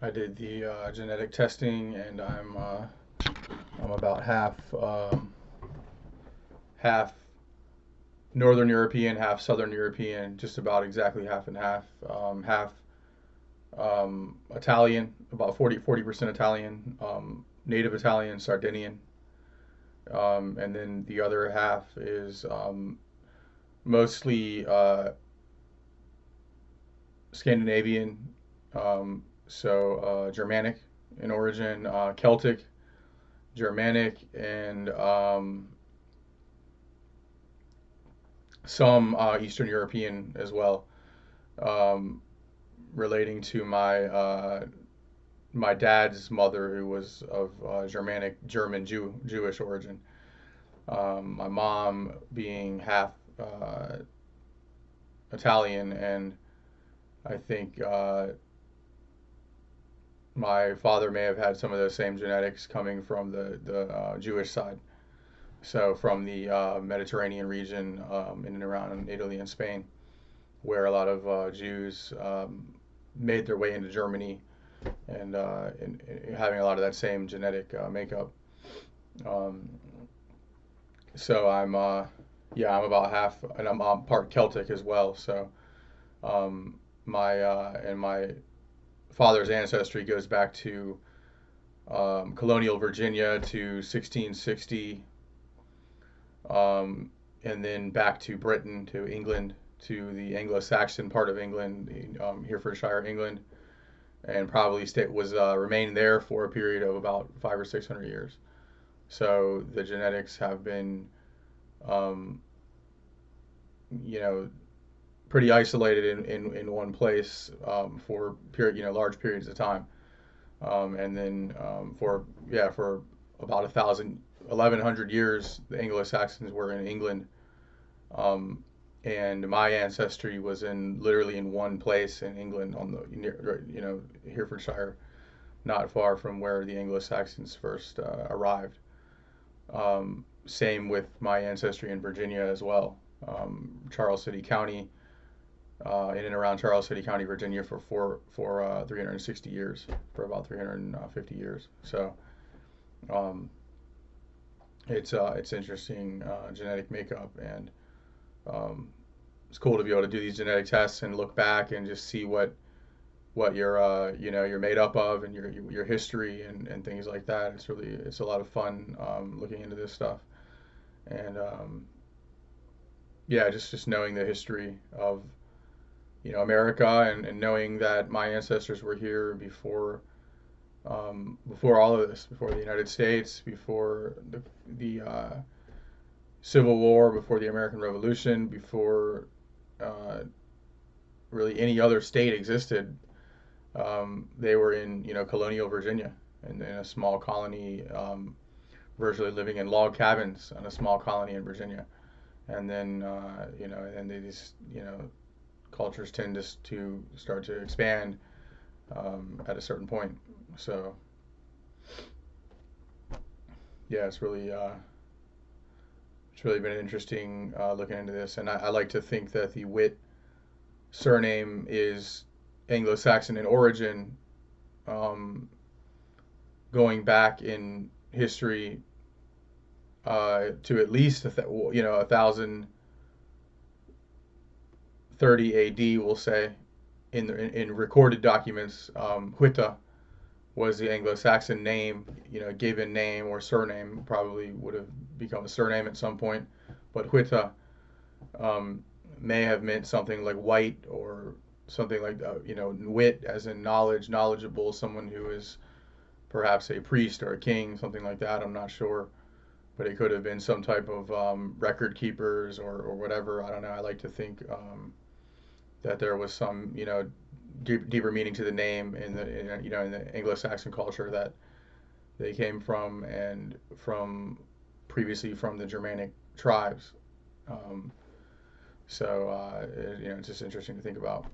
I did the genetic testing, and I'm about half Northern European, half Southern European, just about exactly half and half. Half Italian, about 40% Italian, native Italian, Sardinian, and then the other half is mostly Scandinavian, Germanic in origin, Celtic, Germanic, and some Eastern European as well, um, relating to my dad's mother, who was of Germanic, Jewish origin. My mom being half Italian, and I think my father may have had some of those same genetics coming from the Jewish side. So from the Mediterranean region in and around Italy and Spain, where a lot of Jews made their way into Germany and having a lot of that same genetic makeup. Um, so yeah, I'm about half, and I'm part Celtic as well. So um, my father's ancestry goes back to Colonial Virginia to 1660, and then back to Britain, to England, to the Anglo Saxon part of England, Herefordshire, England, and probably was remained there for a period of about 500 or 600 years. So the genetics have been, um, you know, pretty isolated in one place for large periods of time, and then for about 1,100 years, the Anglo Saxons were in England, um, and my ancestry was in literally in one place in England on the near, Herefordshire, not far from where the Anglo Saxons first arrived. Same with my ancestry in Virginia as well. Charles City County, in and around Charles City County, Virginia, for 360 years, for about 350 years. So um, it's interesting genetic makeup, and um, it's cool to be able to do these genetic tests and look back and just see what you're made up of, and your history and things like that. It's a lot of fun looking into this stuff, and yeah, just knowing the history of America, and knowing that my ancestors were here before all of this, before the United States, before the Civil War, before the American Revolution, before uh, really any other state existed. They were in colonial Virginia, and in a small colony, virtually living in log cabins on a small colony in Virginia. And then and these cultures tend to start to expand at a certain point. So yeah, it's really been interesting looking into this, and I like to think that the Witt surname is Anglo-Saxon in origin, um, going back in history to at least 1030 A.D. We'll say in recorded documents. Hwita was the Anglo-Saxon name, given name or surname, probably would have become a surname at some point, but Hwita um, may have meant something like white, or something like wit, as in knowledge, knowledgeable, someone who is perhaps a priest or a king, something like that. I'm not sure, but it could have been some type of record keepers, or whatever. I don't know. I like to think that there was some deeper meaning to the name in the Anglo-Saxon culture that they came from, and from previously from the Germanic tribes. Um, so it's just interesting to think about.